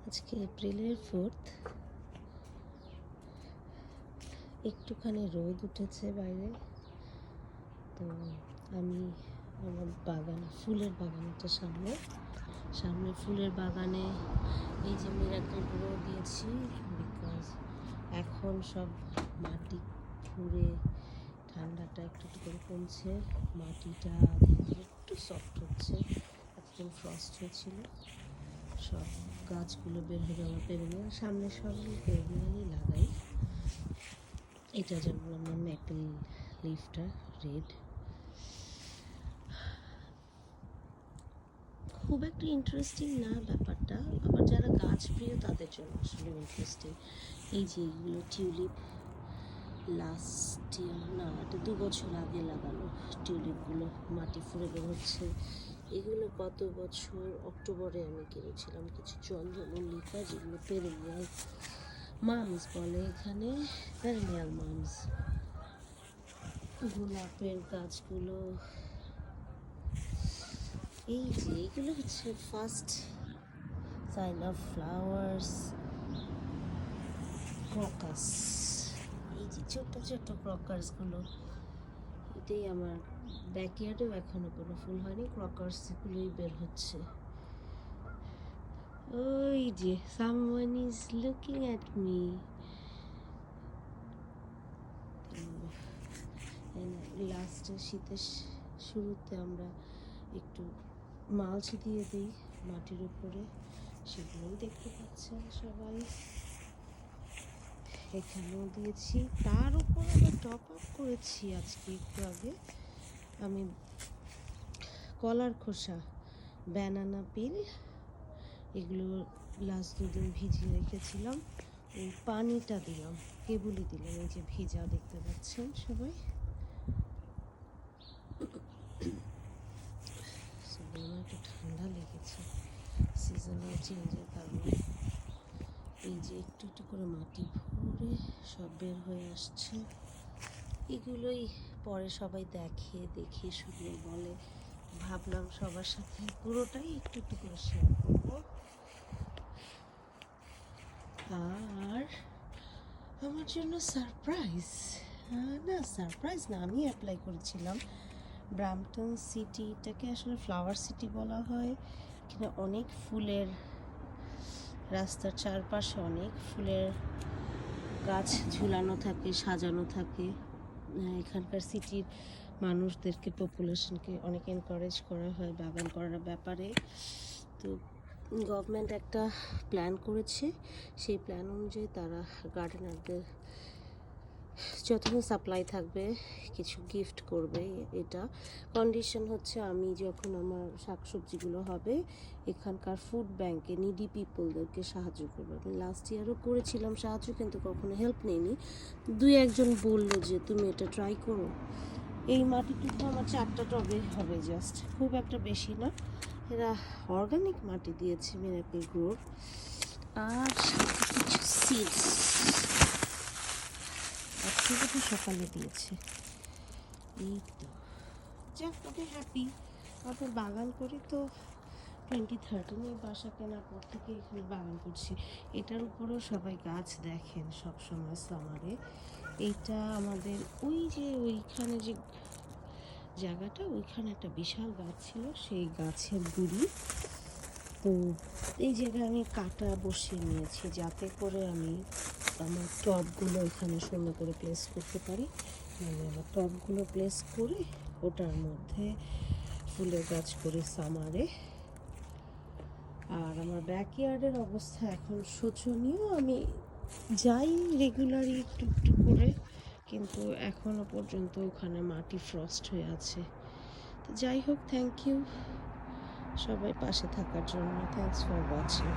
আজকে এপ্রিলের 4th, একটুখানি রোদ উঠেছে বাইরে। তো আমি আমার বাগানে, ফুলের বাগানটা সামনে ফুলের বাগানে এই যে মিরাকেল গ্রো দিয়েছি, বিকজ এখন সব মাটি খুঁড়ে ঠান্ডাটা একটু করে কমছে, মাটিটা ধীরে ধীরে একটু সফট হচ্ছে। এতদিন ফ্রস্ট হয়েছিল, সব গাছগুলো বের হয়ে যাওয়ার পেরেনিয়াল, সামনে সব পেরেনিয়ালই লাগাই। এটা যেমন আমার ম্যাপেল লিফটা রেড, খুব একটা ইন্টারেস্টিং না ব্যাপারটা, আবার যারা গাছ প্রিয় তাদের জন্য আসলে ইন্টারেস্টিং। এই যে এইগুলো টিউলিপ, লাস্ট ইয়ার না, এটা 2 বছর আগে লাগানো টিউলিপগুলো মাটি ফুঁড়ে বের হচ্ছে। এগুলো গত বছর অক্টোবরে আমি কিনেছিলাম কিছু চন্দ্রমল্লিকা, যেগুলো পেরেনিয়াল মামস বলে এখানে, পেরেনিয়াল মামস। গোলাপের গাছগুলো, এই যে এগুলো হচ্ছে ফার্স্ট সাইন অফ ফ্লাওয়ার্স, ক্রকাস। এই যে ছোট্ট ছোট্ট ক্রকার্সগুলো, এটাই আমার ব্যাকইয়ার্ডেও এখনো কোনো ফুল হয়নি, ক্রকার্সগুলোই বের হচ্ছে। ওই যে someone is looking at me. লাস্টে শীতের শুরুতে আমরা একটু মালচ দিয়ে দিই মাটির উপরে, সেগুলোই দেখতে পাচ্ছেন সবাই। এখানেও দিয়েছি, তার উপর আবার টপ আপ করেছি আজকে একটু আগে আমি কলার খোসা, ব্যানানা পিল, এগুলো লাস্ট 2 দিন ভিজিয়ে রেখেছিলাম, ওই পানিটা দিলাম, কেবলই দিলাম, এই যে ভিজা দেখতে পাচ্ছেন সবাই। আমার একটু ঠান্ডা লেগেছে সিজনাল চেঞ্জের কারণে। এই যে একটু একটু করে মাটি ভরে সব বের হয়ে আসছে, এগুলোই পরে সবাই দেখে শুনে বলে, ভাবলাম সবার সাথে পুরোটাই একটু একটু করে শেয়ার করবো। আর আমার জন্য সারপ্রাইজ না, আমি অ্যাপ্লাই করেছিলাম ব্রাম্পটন সিটিটাকে আসলে ফ্লাওয়ার সিটি বলা হয়, এখানে অনেক ফুলের, রাস্তার চারপাশে অনেক ফুলের গাছ ঝুলানো থাকে, সাজানো থাকে। এখানকার সিটির মানুষদেরকে, পপুলেশনকে অনেক এনকারেজ করা হয় বাগান করার ব্যাপারে। তো গভর্নমেন্ট একটা প্ল্যান করেছে, সেই প্ল্যান অনুযায়ী তারা গার্ডেনারদের যতদিন সাপ্লাই থাকবে কিছু গিফট করবে। এটা কন্ডিশন হচ্ছে আমি যখন আমার শাকসবজিগুলো হবে এখানকার ফুড ব্যাংকে নিডি পিপলদেরকে সাহায্য করবো। আমি লাস্ট ইয়ারও করেছিলাম সাহায্য, কিন্তু কখনো হেল্প নেইনি। 2-1 জন বললো যে তুমি এটা ট্রাই করো। এই মাটিটুকু আমার 4টা টবে হবে, জাস্ট খুব একটা বেশি না। এরা অর্গানিক মাটি দিয়েছে মিরাকেল গ্রোর, আর কিছু সিডস আজকে সকালে দিয়েছে। এই তো যাক, ওকে হ্যাপি। আমরা বাগান করি তো 2013 এই বাসা কেনার পর থেকে এখানে বাগান করছি। এটার উপরেও সবাই গাছ দেখেন সবসময় সামারে। এইটা আমাদের ওই যে ওইখানে যে জায়গাটা, ওইখানে একটা বিশাল গাছ ছিল, সেই গাছের গুড়ি। তো এই জায়গায় আমি কাটা বসিয়ে নিয়েছি যাতে করে আমি আমার টবগুলো এখানে সুন্দর করে প্লেস করতে পারি। মানে আমার টবগুলো প্লেস করে ওটার মধ্যে ফুলের গাছ করে সামারে। আর আমার ব্যাকইয়ার্ডের অবস্থা এখন শোচনীয়, আমি যাই রেগুলারই একটু একটু করে, কিন্তু এখনও পর্যন্ত ওখানে মাটি ফ্রস্ট হয়ে আছে। তো যাই হোক, থ্যাংক ইউ সবাই পাশে থাকার জন্য। Thanks for watching.